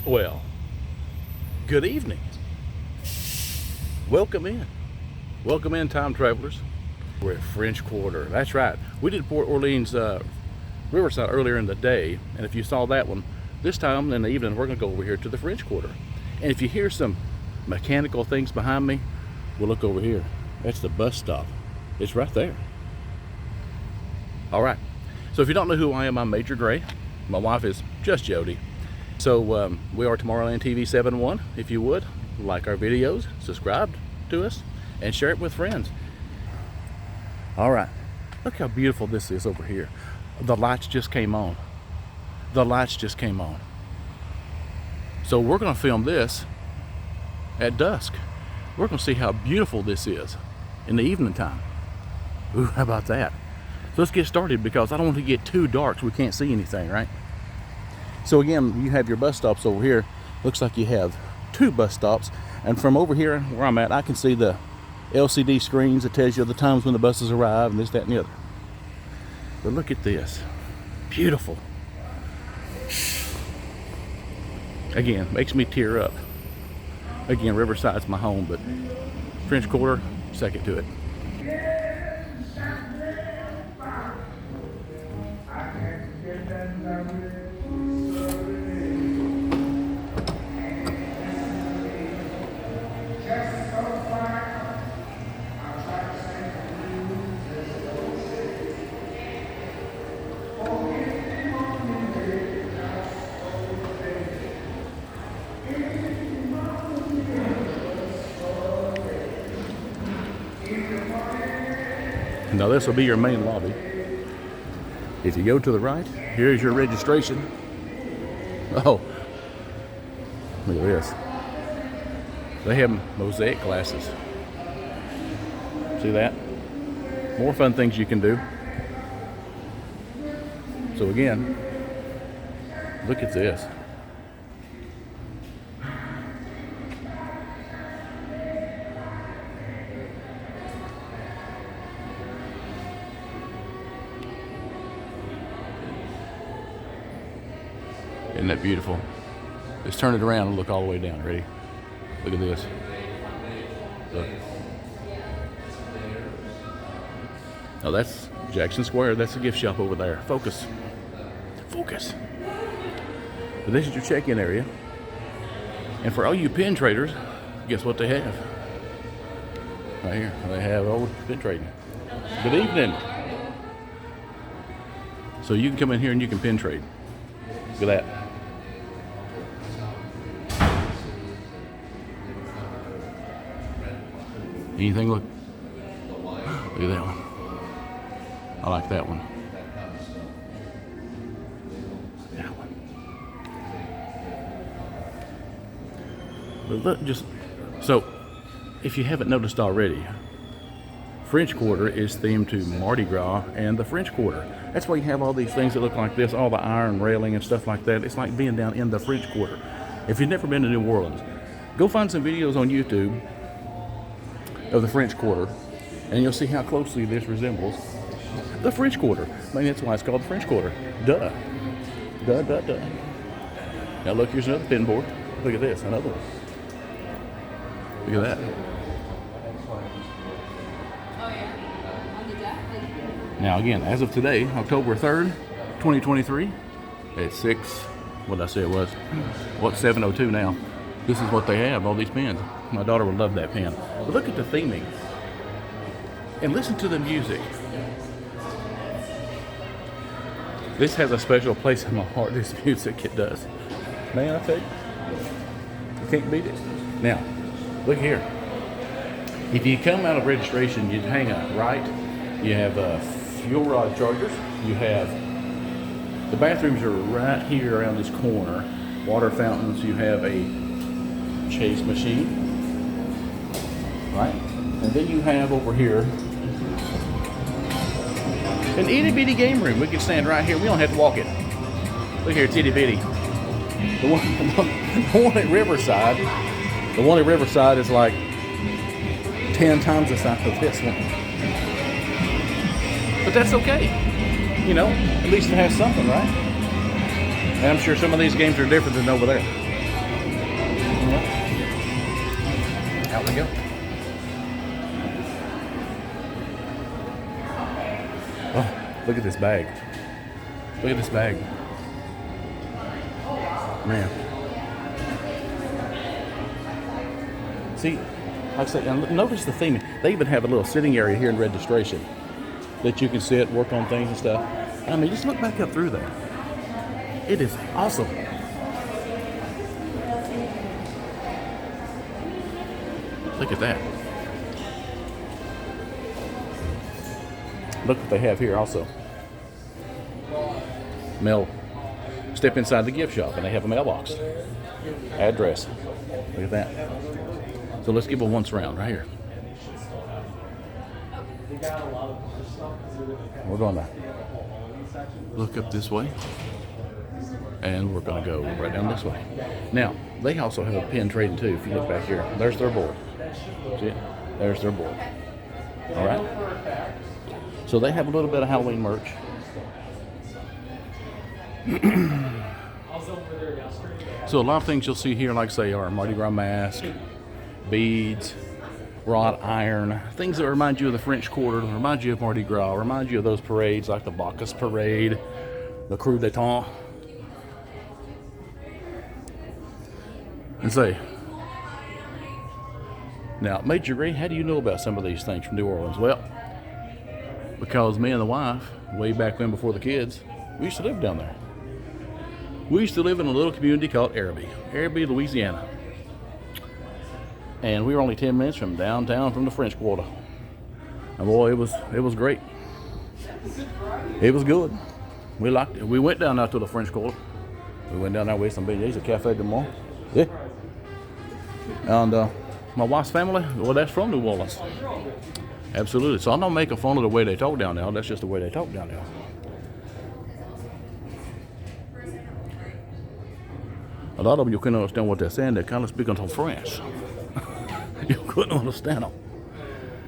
Well, good evening. Welcome in. Welcome in, time travelers. We're at French Quarter. That's right. We did Port Orleans Riverside earlier in the day, and if you saw that one, this time in the evening we're going to go over here to the French Quarter. And if you hear some mechanical things behind me, we'll look over here. That's the bus stop. It's right there. All right. So if you don't know who I am, I'm Major Gray. My wife is just Jody. So we are Tomorrowland TV 71. If you would, like our videos, subscribe to us, and share it with friends. All right, look how beautiful this is over here. The lights just came on. The lights just came on. So we're gonna film this at dusk. We're gonna see how beautiful this is in the evening time. Ooh, how about that? So let's get started, because I don't want to get too dark so we can't see anything, right? So again, you have your bus stops over here. Looks like you have two bus stops. And from over here where I'm at, I can see the LCD screens that tells you the times when the buses arrive and this, that, and the other. But look at this. Beautiful. Again, makes me tear up. Again, Riverside's my home, but French Quarter, second to it. Now this will be your main lobby. If you go to the right, here's your registration. Oh, look at this. They have mosaic glasses. See that? More fun things you can do. So again, look at this. Isn't that beautiful? Let's turn it around and look all the way down. Ready? Look at this. Look. Now that's Jackson Square. That's the gift shop over there. Focus. Focus. But this is your check-in area. And for all you pin traders, guess what they have? Right here. They have old pin trading. Good evening. So you can come in here and you can pin trade. Look at that. Anything? Look at that one. I like that one. That one. But look, just so if you haven't noticed already, French Quarter is themed to Mardi Gras and the French Quarter. That's why you have all these things that look like this, all the iron railing and stuff like that. It's like being down in the French Quarter. If you've never been to New Orleans, go find some videos on YouTube of the French Quarter, and you'll see how closely this resembles the French Quarter. I mean, that's why it's called the French Quarter. Duh. Duh, duh, duh. Now look, here's another pin board. Look at this, another one. Look at that. Now again, as of today, October 3rd, 2023, at 7:02 now. This is what they have, all these pins. My daughter would love that pen. But look at the theming. And listen to the music. This has a special place in my heart, this music, it does. Man, I tell you, you can't beat it. Now, look here. If you come out of registration, you hang a right. You have fuel rod chargers. You have, the bathrooms are right here around this corner. Water fountains. You have a chase machine, right? And then you have over here an itty bitty game room. We can stand right here. We don't have to walk it. Look here, it's itty bitty. The one at Riverside, is like 10 times the size of this one. But that's okay. You know, at least it has something, right? And I'm sure some of these games are different than over there. we go. Oh, look at this bag. Look at this bag. Man. See, like I said, and notice the theming. They even have a little sitting area here in registration that you can sit, work on things and stuff. I mean, just look back up through there. It is awesome. Look at that. Look what they have here also. Mail. Step inside the gift shop and they have a mailbox. Address. Look at that. So let's give it one round right here. We're going to look up this way. And we're going to go right down this way. Now, they also have a pen trading too. If you look back here, there's their board. See it? There's their board. All right. So they have a little bit of Halloween merch. So a lot of things you'll see here, like say, are Mardi Gras mask, beads, wrought iron, things that remind you of the French Quarter, remind you of Mardi Gras, remind you of those parades like the Bacchus Parade, the Coup d'Etat. And say, now, Major Green, how do you know about some of these things from New Orleans? Well, because me and the wife, way back when before the kids, we used to live down there. We used to live in a little community called Araby, Louisiana. And we were only 10 minutes from downtown from the French Quarter. And boy, it was great. It was good. We liked it. We went down there to the French Quarter. We went down there with some BJ's at Cafe du Monde. Yeah. And my wife's family, well, that's from New Orleans. Absolutely. So I'm not making fun of the way they talk down there. That's just the way they talk down there. A lot of them, you couldn't understand what they're saying. They're kind of speaking some French. You couldn't understand them.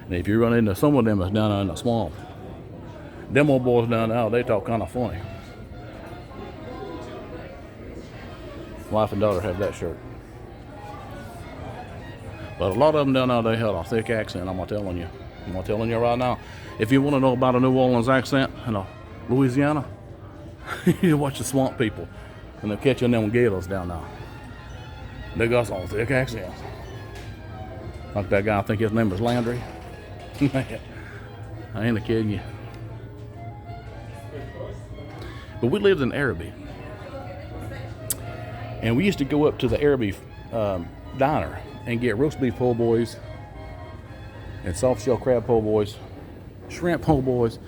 And if you run into some of them that's down there in the swamp, them old boys down there, they talk kind of funny. Wife and daughter have that shirt. But a lot of them down there, they have a thick accent, I'm telling you. I'm telling you right now. If you want to know about a New Orleans accent in Louisiana, you watch the swamp people. And they're catching them gators down there. They got some thick accents. Like that guy, I think his name was Landry. I ain't kidding you. But we lived in Araby. And we used to go up to the Araby diner and get roast beef po' boys and soft shell crab po' boys, shrimp po' boys.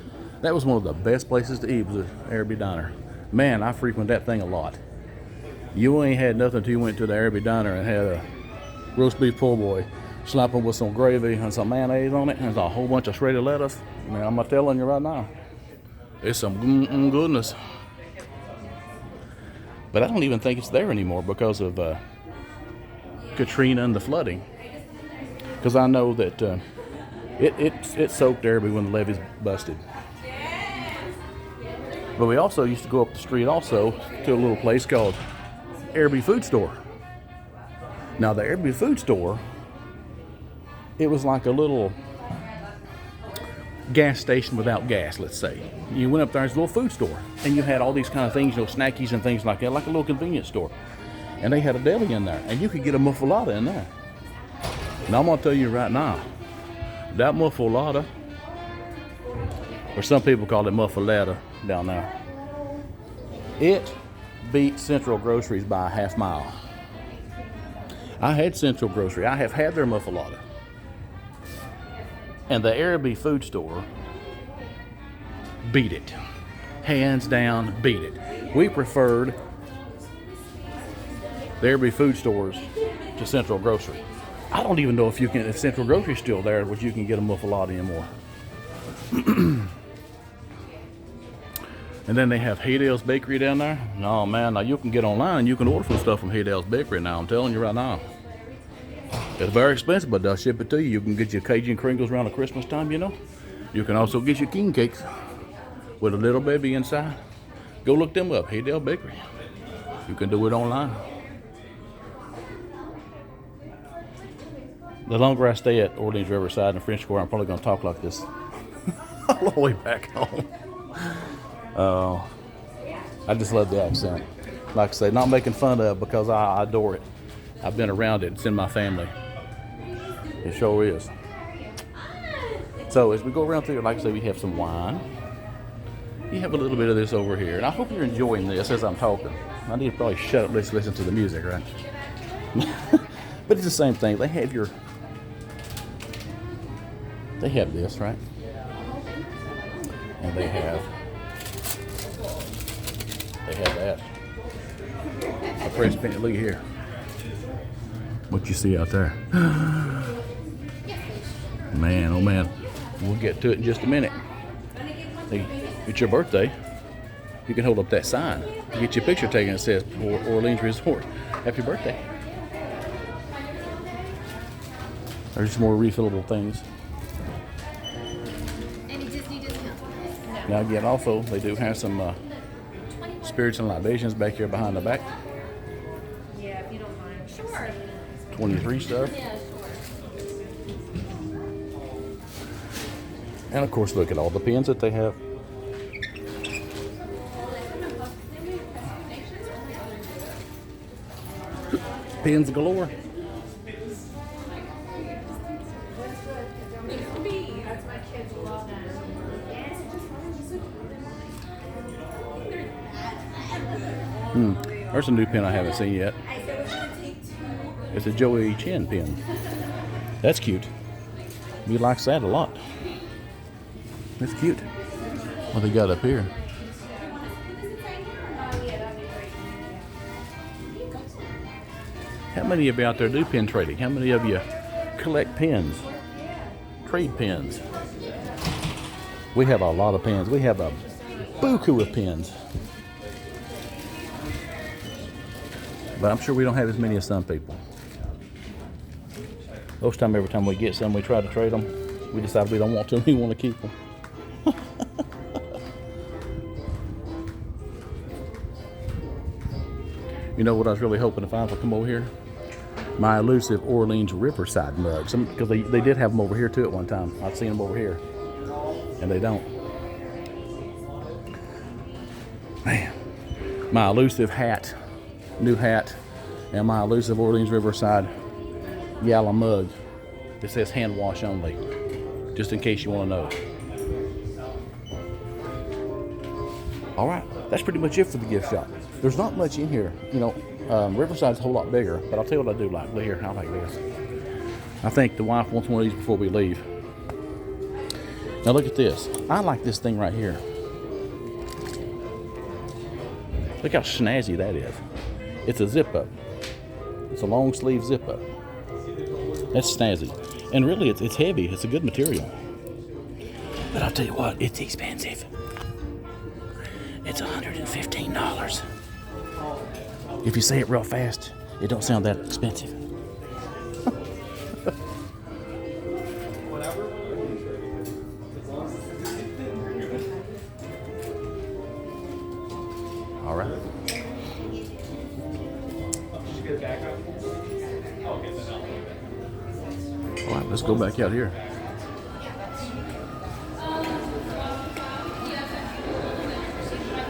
That was one of the best places to eat, was the Araby diner. Man, I frequent that thing a lot. You ain't had nothing until you went to the Araby diner and had a roast beef po' boy, slap them with some gravy and some mayonnaise on it, and a whole bunch of shredded lettuce. Man, I'm telling you right now, it's some goodness. But I don't even think it's there anymore because of Katrina and the flooding. Because I know that it soaked Araby when the levees busted. But we also used to go up the street also to a little place called Araby Food Store. Now the Araby Food Store, it was like a little gas station without gas, let's say. You went up there, it's a little food store, and you had all these kind of things, snackies and things like that, like a little convenience store. And they had a deli in there, and you could get a muffalata in there. Now I'm gonna tell you right now, that muffalata, or some people call it muffaletta down there, it beat Central Groceries by a half mile. I had Central Grocery. I have had their muffalata. And the Araby Food Store beat it. Hands down, beat it. We preferred the Araby Food Stores to Central Grocery. I don't even know if Central Grocery's still there, but you can get a muffalata anymore. And then they have Haydale's Bakery down there. No, man, now you can get online and you can order some stuff from Haydale's Bakery now. I'm telling you right now. It's very expensive, but they'll ship it to you. You can get your Cajun Kringles around the Christmas time, You can also get your king cakes with a little baby inside. Go look them up, Haydale Bakery. You can do it online. The longer I stay at Orleans Riverside and French Quarter, I'm probably going to talk like this all the way back home. I just love the accent. Like I say, not making fun of, because I adore it. I've been around it. It's in my family. It sure is. So as we go around through, like I say, we have some wine. You have a little bit of this over here. And I hope you're enjoying this as I'm talking. I need to probably shut up, let's listen to the music, right? But it's the same thing. They have this, right? And they have that. I press penny. Look at here. What you see out there? Man, oh man. We'll get to it in just a minute. It's your birthday. You can hold up that sign. You get your picture taken. It says Orleans Resort. Happy birthday. There's more refillable things. Any Disney discount? No. Now again, also they do have some spirits and libations back here behind the back. Yeah, if you don't mind. Sure. 23 stuff. Yeah, sure. And of course, look at all the pins that they have. Pins galore. There's a new pin I haven't seen yet. It's a Joey Chin pin. That's cute. We like that a lot. That's cute. What they got up here? How many of you out there do pin trading? How many of you collect pins? Trade pins? We have a lot of pins. We have a buku of pins. But I'm sure we don't have as many as some people. Most time, every time we get some, we try to trade them. We decide we don't want to. We want to keep them. You know what I was really hoping to find if I come over here? My elusive Orleans Riverside mugs. Because they did have them over here too at one time. I've seen them over here. And they don't. Man. My elusive hat. New hat. And my elusive Orleans Riverside gallon mug. That says hand wash only. Just in case you want to know. Alright. That's pretty much it for the gift shop. There's not much in here. You know, Riverside's a whole lot bigger, but I'll tell you what I do like. Look here, I like this. I think the wife wants one of these before we leave. Now look at this. I like this thing right here. Look how snazzy that is. It's a zip up. It's a long sleeve zip up. That's snazzy. And really, it's heavy. It's a good material. But I'll tell you what, it's expensive. It's $115. If you say it real fast, it don't sound that expensive. All right. All right, let's go back out here.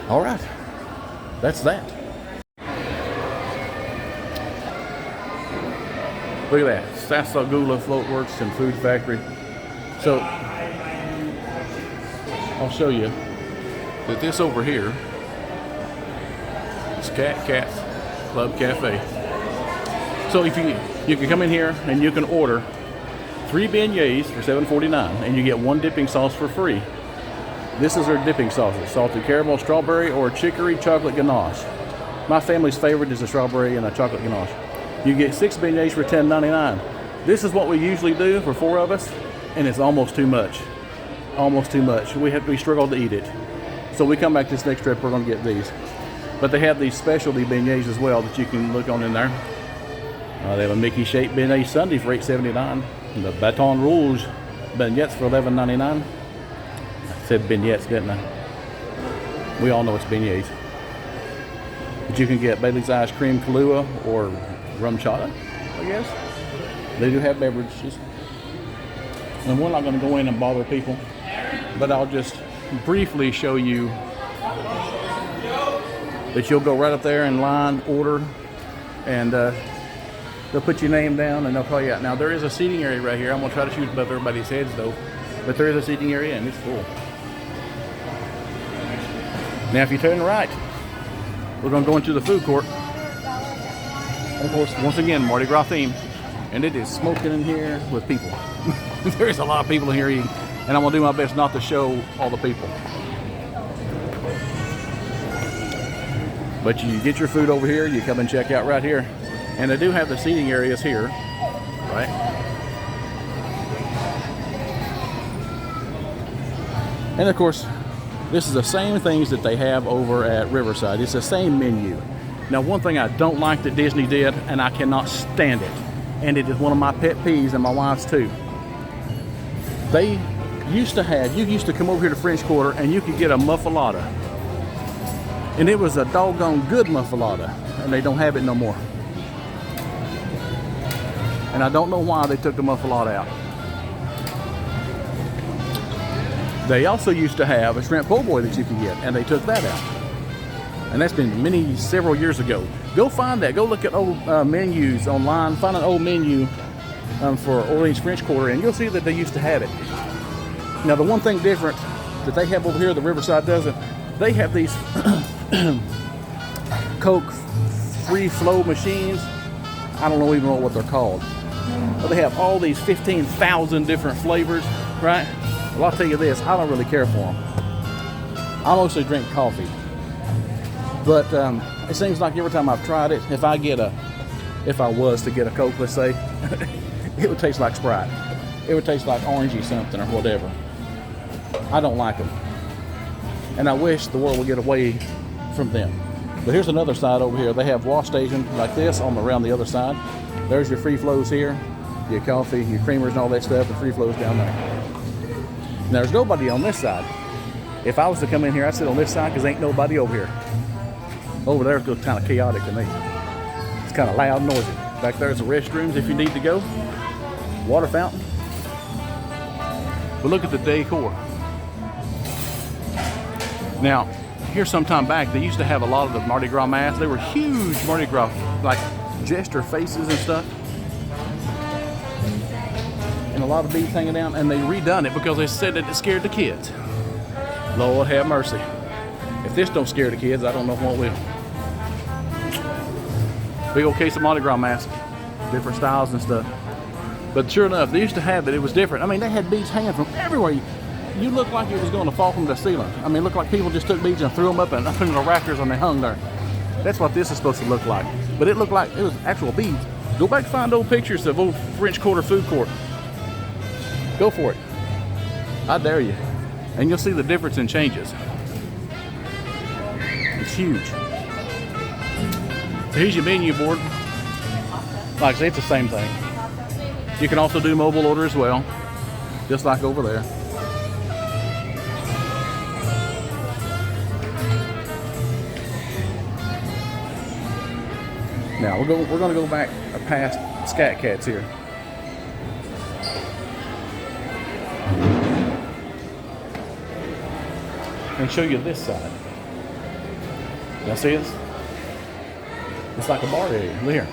All right, that's that. Look at that, Sasagula Floatworks and Food Factory. So, I'll show you that this over here is Cat's Club Cafe. So if you can come in here and you can order 3 beignets for $7.49 and you get 1 dipping sauce for free. This is their dipping sauces, salted caramel, strawberry, or chicory chocolate ganache. My family's favorite is the strawberry and a chocolate ganache. You get 6 beignets for $10.99. This is what we usually do for 4 of us, and it's almost too much. Almost too much. We struggle to eat it. So we come back this next trip, we're gonna get these. But they have these specialty beignets as well that you can look on in there. They have a Mickey-shaped beignet sundae for $8.79. The Baton Rouge beignets for $11.99. I said beignets, didn't I? We all know it's beignets. But you can get Bailey's Ice Cream Kahlua or rum chata, I guess. They do have beverages. And we're not going to go in and bother people, but I'll just briefly show you that you'll go right up there in line, order, and they'll put your name down and they'll call you out. Now there is a seating area right here. I'm going to try to shoot above everybody's heads though, but there is a seating area and it's full. Now if you turn right, we're going to go into the food court. And of course, once again, Mardi Gras theme. And it is smoking in here with people. There's a lot of people in here eating, and I'm going to do my best not to show all the people. But you get your food over here, you come and check out right here. And they do have the seating areas here, right? And of course, this is the same things that they have over at Riverside. It's the same menu. Now, one thing I don't like that Disney did, and I cannot stand it, and it is one of my pet peeves and my wife's too. They used to have, you used to come over here to French Quarter and you could get a muffalata. And it was a doggone good muffalata, and they don't have it no more. And I don't know why they took the muffalata out. They also used to have a shrimp po' boy that you could get, and they took that out. And that's been several years ago. Go find that. Go look at old menus online. Find an old menu for Orleans French Quarter, and you'll see that they used to have it. Now, the one thing different that they have over here, the Riverside doesn't, they have these Coke free flow machines. I don't even know what they're called. But they have all these 15,000 different flavors, right? Well, I'll tell you this, I don't really care for them. I mostly drink coffee. But it seems like every time I've tried it, if I was to get a Coke, let's say, it would taste like Sprite. It would taste like orangey something or whatever. I don't like them. And I wish the world would get away from them. But here's another side over here. They have wash stations like this around the other side. There's your free flows here, your coffee, your creamers and all that stuff, the free flows down there. Now there's nobody on this side. If I was to come in here, I'd sit on this side because ain't nobody over here. Over there looks kind of chaotic to me. It's kind of loud and noisy. Back there's the restrooms if you need to go. Water fountain. But look at the decor. Now, here some time back, they used to have a lot of the Mardi Gras masks. They were huge Mardi Gras, like jester faces and stuff. And a lot of beads hanging down, and they redone it because they said that it scared the kids. Lord have mercy. If this don't scare the kids, I don't know what will. Big old case of Mardi Gras masks, different styles and stuff. But sure enough, they used to have it. It was different. I mean, they had beads hanging from everywhere. You looked like it was going to fall from the ceiling. I mean, it looked like people just took beads and threw them up and up in the rafters and they hung there. That's what this is supposed to look like. But it looked like it was actual beads. Go back and find old pictures of old French Quarter food court. Go for it. I dare you. And you'll see the difference in changes. It's huge. So here's your menu board. Like I say, it's the same thing. You can also do mobile order as well, just like over there. Now we're going to go back past Scat Cats here. And show you this side. Y'all see this? It's like a bar area. Look here.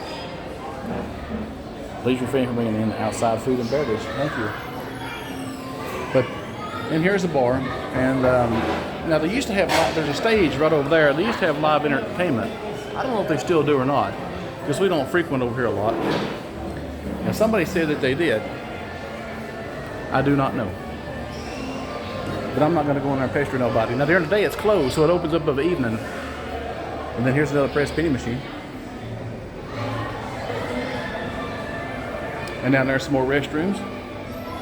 Leisure free for bringing in outside food and beverage. Thank you. And here's a bar. And now they used to have, there's a stage right over there. They used to have live entertainment. I don't know if they still do or not, because we don't frequent over here a lot. And somebody said that they did. I do not know. But I'm not going to go in there and pester nobody. Now during the day it's closed, so it opens up of the evening. And then here's another press penny machine. And down there's some more restrooms,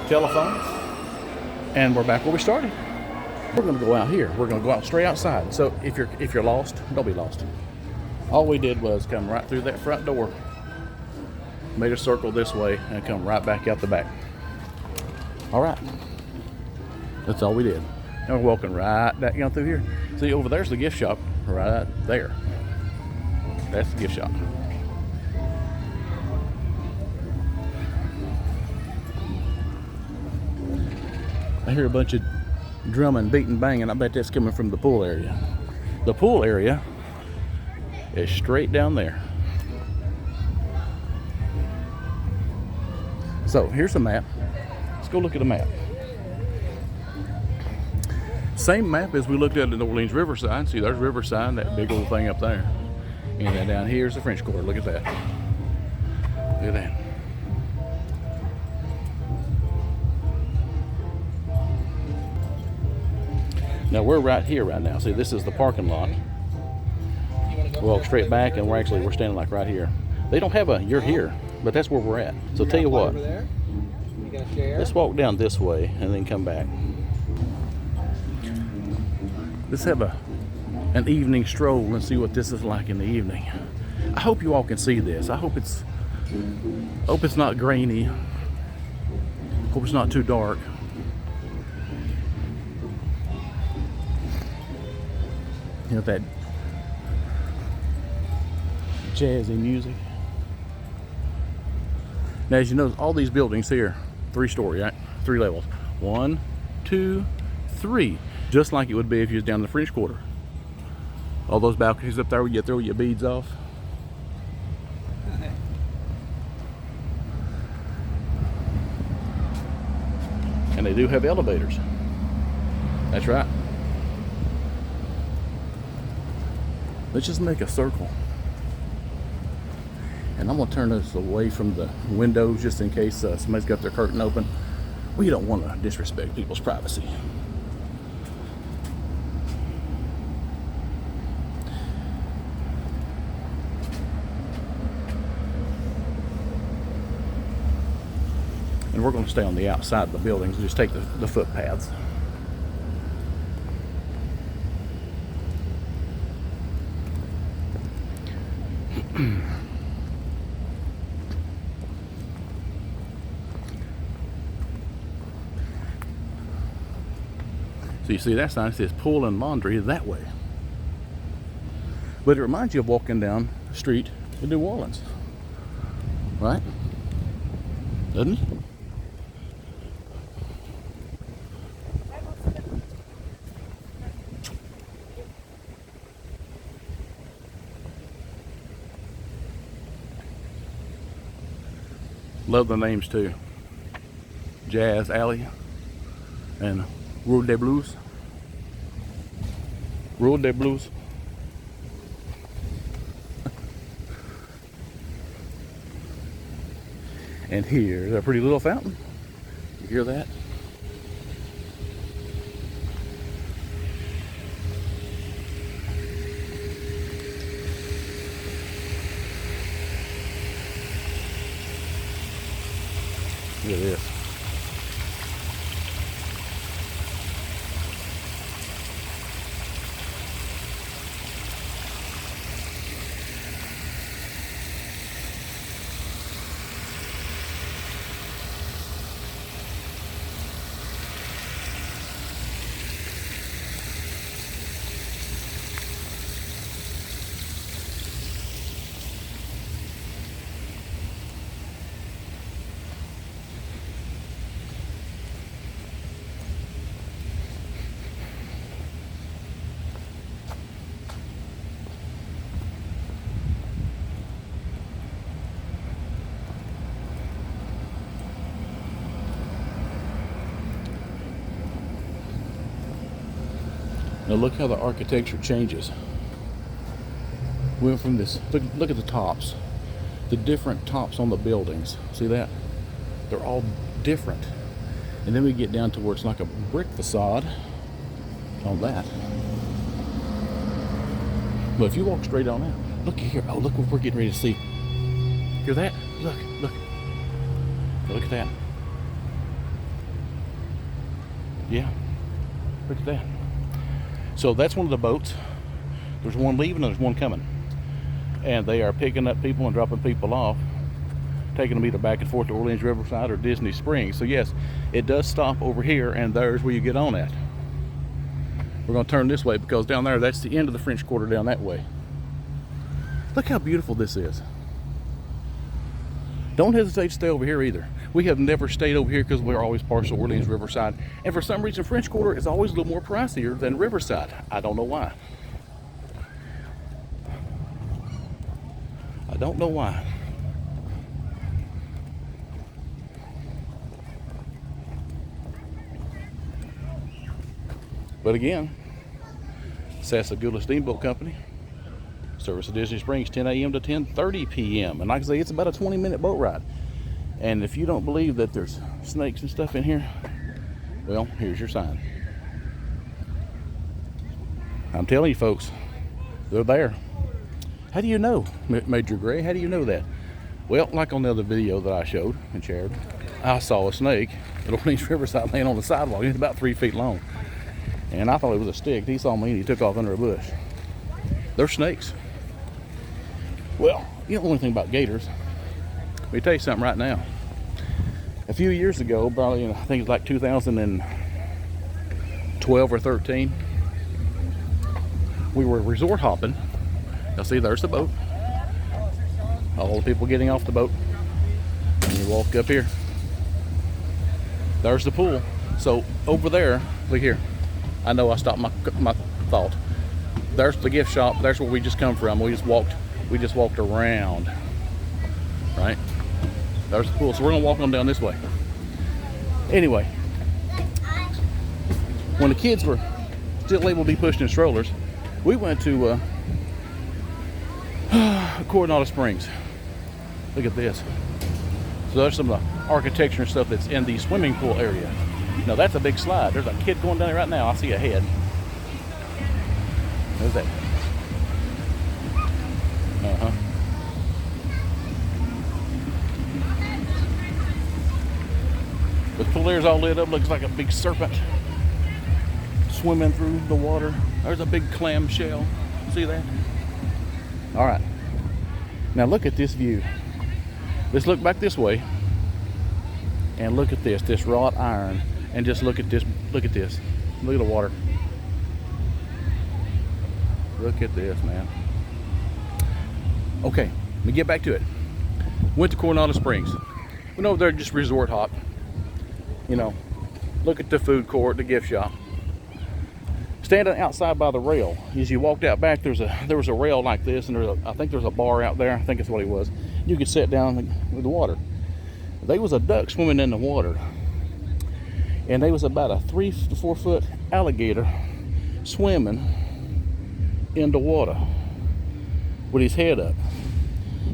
telephones, and we're back where we started. We're going to go out here. We're going to go out straight outside. So if you're lost, don't be lost. All we did was come right through that front door, made a circle this way, and come right back out the back. All right. That's all we did. And we're walking right back down through here. See, over there's the gift shop right there. That's the gift shop. I hear a bunch of drumming, beating, banging. I bet that's coming from the pool area. The pool area is straight down there. So here's the map. Let's go look at the map. Same map as we looked at in Orleans Riverside. See, there's Riverside, that big old thing up there. And then down here's the French Quarter. Look at that. Look at that. Now we're right here right now. See, this is the parking lot. Walk straight back, and we're standing like right here. They don't have a "you're here," but that's where we're at. So tell you what, let's walk down this way and then come back. Let's have an evening stroll and see what this is like in the evening. I hope you all can see this. I hope it's not grainy. Hope it's not too dark. You know, that jazzy music. Now, as you know, all these buildings here, 3-story, right? 3 levels. 1, 2, 3. Just like it would be if you was down in the French Quarter. All those balconies up there where you throw your beads off. And they do have elevators. That's right. Let's just make a circle. And I'm gonna turn this away from the windows just in case somebody's got their curtain open. We don't want to disrespect people's privacy. And we're going to stay on the outside of the buildings and just take the footpaths. So you see that sign, it says pool and laundry that way. But it reminds you of walking down the street in New Orleans. Right? Doesn't it? Love the names too. Jazz Alley and Road des Blues. Road des Blues. And here's a pretty little fountain. You hear that? Look at this. Now look how the architecture changes. We went from this, look at the tops. The different tops on the buildings. See that? They're all different. And then we get down to where it's like a brick facade on that. But if you walk straight on out, look here. Oh, look what we're getting ready to see. Hear that? Look, look. Look at that. Yeah, look at that. So that's one of the boats. There's one leaving and there's one coming. And they are picking up people and dropping people off, taking them either back and forth to Orleans Riverside or Disney Springs. So yes, it does stop over here, and there's where you get on at. We're going to turn this way because down there, that's the end of the French Quarter down that way. Look how beautiful this is. Don't hesitate to stay over here either. We have never stayed over here because we're always partial Orleans Riverside. And for some reason, French Quarter is always a little more pricier than Riverside. I don't know why. I don't know why. But again, Sassagoula Steamboat Company. Service at Disney Springs, 10 a.m. to 10:30 p.m. And like I say, it's about a 20-minute boat ride. And if you don't believe that there's snakes and stuff in here, well, here's your sign. I'm telling you, folks, they're there. How do you know, Major Gray? How do you know that? Well, like on the other video that I showed and shared, I saw a snake at Orleans Riverside laying on the sidewalk. It's about 3 feet long. And I thought it was a stick. He saw me and he took off under a bush. They're snakes. Well, you know the only thing about gators. Let me tell you something right now. A few years ago, probably, I think it was like 2012 or 13, we were resort hopping. Now see, there's the boat. All the people getting off the boat. And you walk up here. There's the pool. So over there, look here. I know I stopped my thought. There's the gift shop. There's where we just come from. We just walked around. Right? There's the pool. So we're gonna walk on down this way. Anyway, when the kids were still able to be pushed in strollers, we went to Coronado Springs. Look at this. So there's some of the architecture and stuff that's in the swimming pool area. Now that's a big slide. There's a kid going down there right now. I see a head. There's that. The pool area's all lit up. Looks like a big serpent swimming through the water. There's a big clam shell. See that? All right. Now look at this view. Let's look back this way and look at this wrought iron, and just look at this. Look at this. Look at the water. Look at this, man. Okay, let me get back to it. Went to Coronado Springs. Went over there, just resort hop. You know, look at the food court, the gift shop. Standing outside by the rail, as you walked out back, there was a rail like this, and I think there's a bar out there. I think that's what it was. You could sit down with the water. There was a duck swimming in the water, and there was about a 3 to 4 foot alligator swimming in the water with his head up,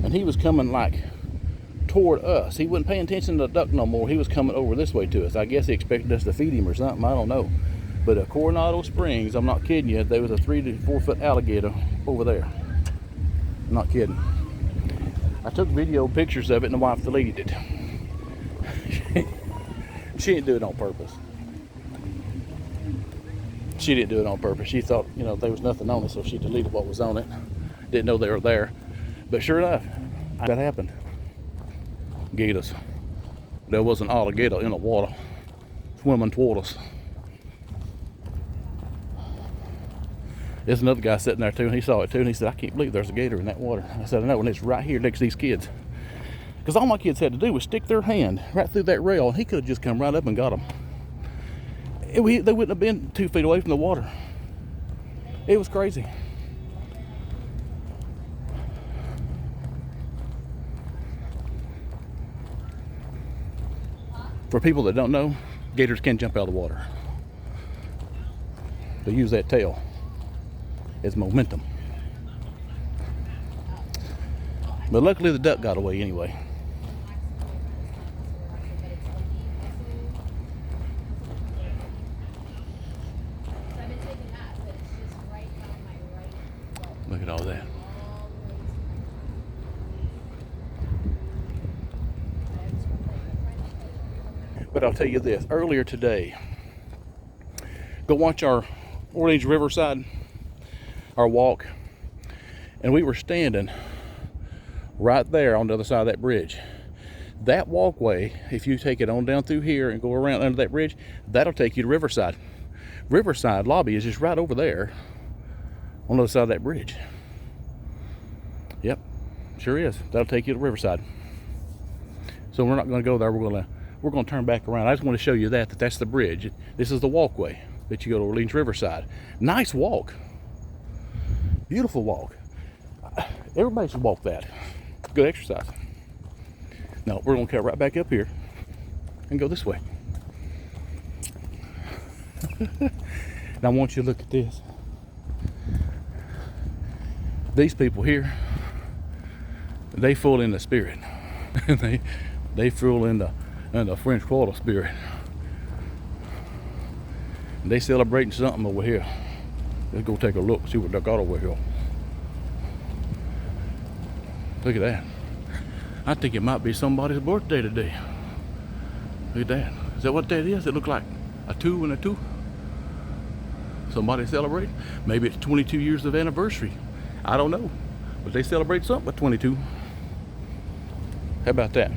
and he was coming like toward us. He wasn't paying attention to the duck no more. He was coming over this way to us. I guess he expected us to feed him or something. I don't know. But at Coronado Springs, I'm not kidding you, there was a 3 to 4 foot alligator over there. I'm not kidding. I took video pictures of it, and the wife deleted it. She didn't do it on purpose. She didn't do it on purpose. She thought, you know, there was nothing on it, so she deleted what was on it. Didn't know they were there. But sure enough, that happened. Gators. There was an alligator in the water swimming toward us. There's another guy sitting there too, and he saw it too, and he said, I can't believe there's a gator in that water. I said, I know, and it's right here next to these kids. Because all my kids had to do was stick their hand right through that rail, and he could have just come right up and got them. They wouldn't have been 2 feet away from the water. It was crazy. For people that don't know, gators can jump out of the water. They use that tail as momentum. But luckily the duck got away anyway. Look at all that. But I'll tell you this, earlier today, go watch our Orleans Riverside, our walk, and we were standing right there on the other side of that bridge. That walkway, if you take it on down through here and go around under that bridge, that'll take you to Riverside. Riverside lobby is just right over there on the other side of that bridge. Yep, sure is. That'll take you to Riverside. So we're not going to go there. We're going to turn back around. I just want to show you that's the bridge. This is the walkway that you go to Orleans Riverside. Nice walk. Beautiful walk. Everybody should walk that. Good exercise. Now we're going to cut right back up here and go this way. Now I want you to look at this. These people here, they full in the spirit. they full in the French Quarter spirit. They celebrating something over here. Let's go take a look, see what they got over here. Look at that. I think it might be somebody's birthday today. Look at that. Is that what that is? It looks like a 2 and a 2. Somebody celebrating. Maybe it's 22 years of anniversary. I don't know. But they celebrate something with 22. How about that?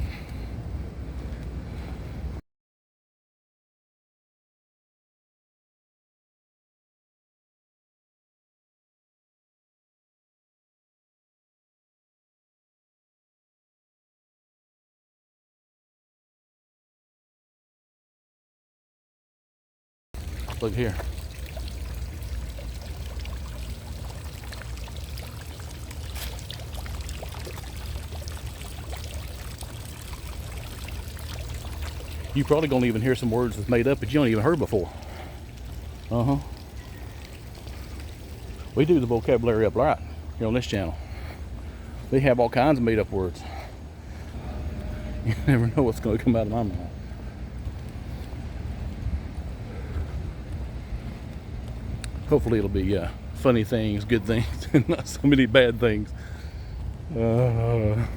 Look here. You probably gonna even hear some words that's made up that you don't even heard before. We do the vocabulary up right here on this channel. They have all kinds of made up words. You never know what's gonna come out of my mouth. Hopefully it'll be funny things, good things, and not so many bad things. Now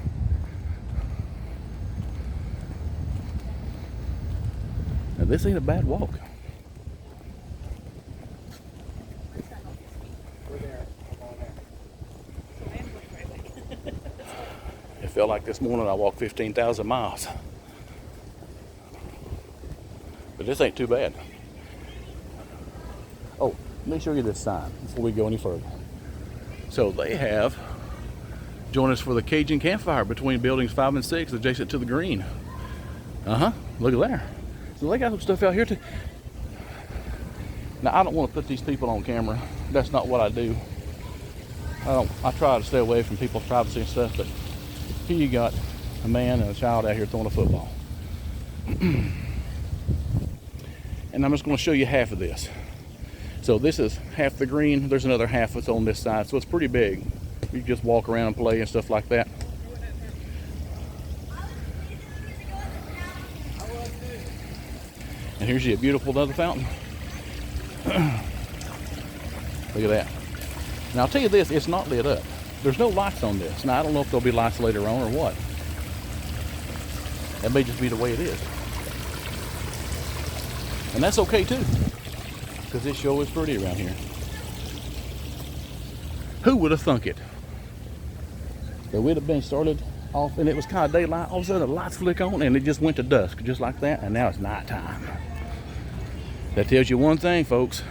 this ain't a bad walk. It felt like this morning I walked 15,000 miles. But this ain't too bad. Oh, let me show you this sign before we go any further. So they have joined us for the Cajun campfire between buildings 5 and 6 adjacent to the green. Look at there. So they got some stuff out here too. Now I don't want to put these people on camera. That's not what I do. I try to stay away from people's privacy and stuff, but here you got a man and a child out here throwing a football. And I'm just going to show you half of this. So this is half the green. There's another half that's on this side, so it's pretty big. You can just walk around and play and stuff like that. And here's a beautiful another fountain. Look at that. Now I'll tell you this, it's not lit up. There's no lights on this. Now I don't know if there'll be lights later on or what. That may just be the way it is. And that's okay too, because this show is pretty around here. Who would have thunk it? That we'd have been started off and it was kind of daylight, all of a sudden the lights flick on and it just went to dusk just like that, and now it's nighttime. That tells you one thing, folks.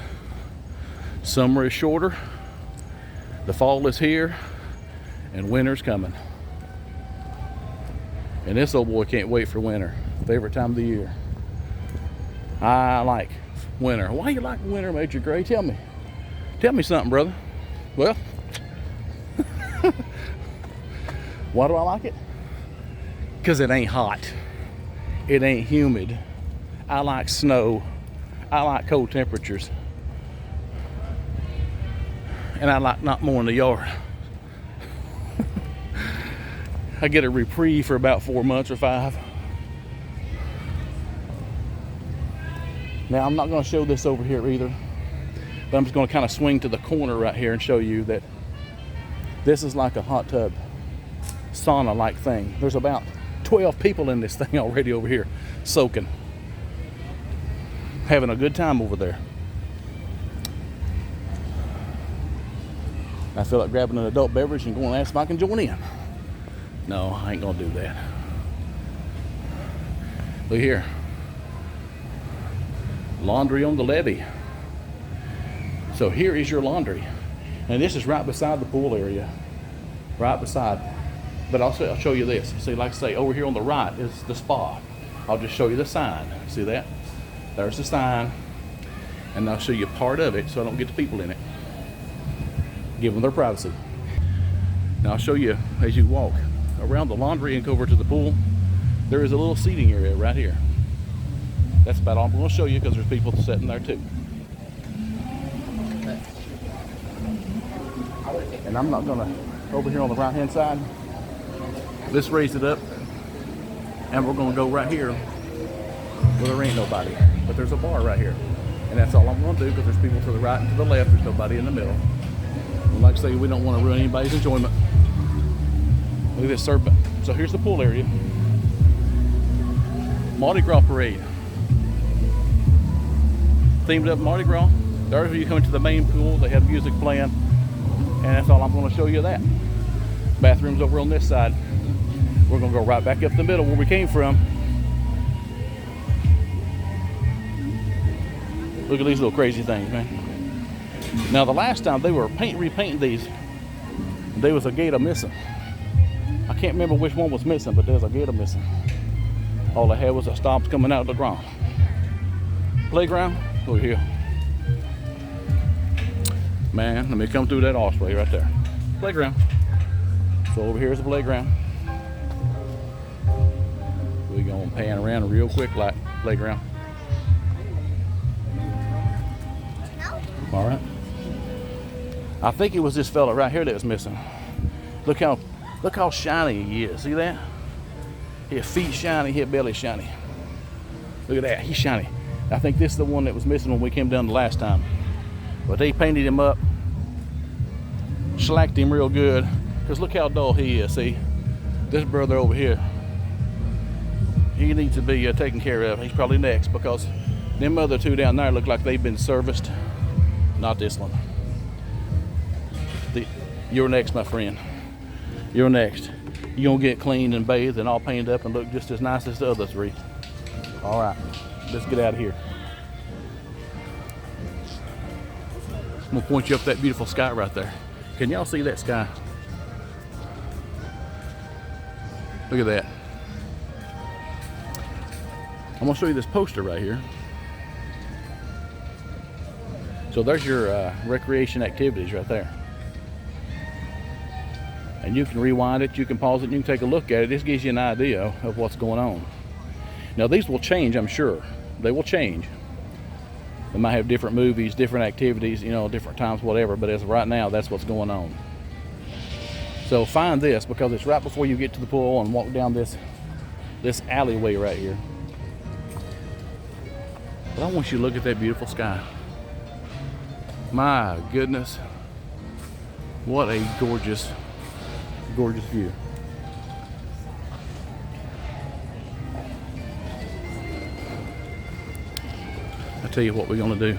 Summer is shorter, the fall is here, and winter's coming. And this old boy can't wait for winter. Favorite time of the year. I like winter. Why you like winter, Major Gray? Tell me. Tell me something, brother. Well, why do I like it? Because it ain't hot. It ain't humid. I like snow. I like cold temperatures. And I like not more in the yard. I get a reprieve for about 4 months or 5. Now I'm not going to show this over here either, but I'm just going to kind of swing to the corner right here and show you that this is like a hot tub sauna like thing. There's about 12 people in this thing already over here soaking, having a good time over there. I feel like grabbing an adult beverage and going to ask if I can join in. No, I ain't gonna do that. Look here. Laundry on the levee. So here is your laundry. And this is right beside the pool area. Right beside. But I'll show you this. See, like I say, over here on the right is the spa. I'll just show you the sign. See that? There's the sign. And I'll show you part of it so I don't get the people in it. Give them their privacy. Now I'll show you as you walk around the laundry and go over to the pool. There is a little seating area right here. That's about all I'm going to show you because there's people sitting there too. And I'm not going to, over here on the right hand side, let's raise it up. And we're going to go right here where there ain't nobody. But there's a bar right here. And that's all I'm going to do because there's people to the right and to the left. There's nobody in the middle. And like I say, we don't want to ruin anybody's enjoyment. Look at this serpent. So here's the pool area. Mardi Gras parade. Themed up Mardi Gras. There's where you come into the main pool. They have music playing. And that's all I'm going to show you that. Bathrooms over on this side. We're going to go right back up the middle where we came from. Look at these little crazy things, man. Now the last time they were repainting these, there was a gator missing. I can't remember which one was missing, but there's a gator missing. All they had was the stumps coming out of the ground. Playground over here. Man, let me come through that archway right there. Playground. So over here is the playground. We're gonna pan around real quick like playground. All right. I think it was this fella right here that was missing. Look how shiny he is. See that? His feet shiny, his belly shiny. Look at that, he's shiny. I think this is the one that was missing when we came down the last time. But they painted him up, slacked him real good. Because look how dull he is, see? This brother over here, he needs to be taken care of. He's probably next because them other two down there look like they've been serviced. Not this one. You're next, my friend. You're next. You're gonna get cleaned and bathed and all painted up and look just as nice as the other three. All right, let's get out of here. I'm gonna point you up that beautiful sky right there. Can y'all see that sky? Look at that. I'm gonna show you this poster right here. So there's your recreation activities right there. And you can rewind it, you can pause it, and you can take a look at it. This gives you an idea of what's going on. Now these will change, I'm sure. They will change. They might have different movies, different activities, you know, different times, whatever, but as of right now, that's what's going on. So find this because it's right before you get to the pool and walk down this alleyway right here. But I want you to look at that beautiful sky. My goodness. What a gorgeous, gorgeous view. I tell you what we're gonna do.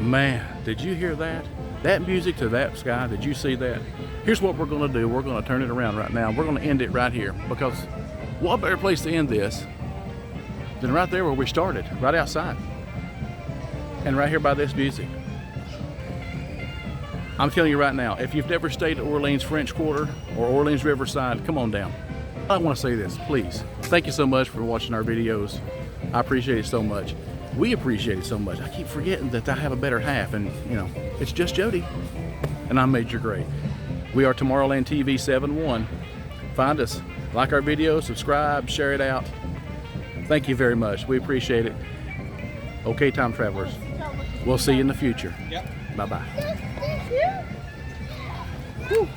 Man, did you hear that? That music to that sky, did you see that? Here's what we're gonna do. We're gonna turn it around right now. We're gonna end it right here because what better place to end this than right there where we started, right outside. And right here by this music. I'm telling you right now, if you've never stayed at Orleans French Quarter or Orleans Riverside, come on down. I want to say this, please. Thank you so much for watching our videos. I appreciate it so much. We appreciate it so much. I keep forgetting that I have a better half, and you know, it's just Jody. And I'm Major Gray. We are Tomorrowland TV 7-1. Find us, like our videos, subscribe, share it out. Thank you very much. We appreciate it. Okay, time travelers. We'll see you in the future. Yep. Bye-bye. Woo.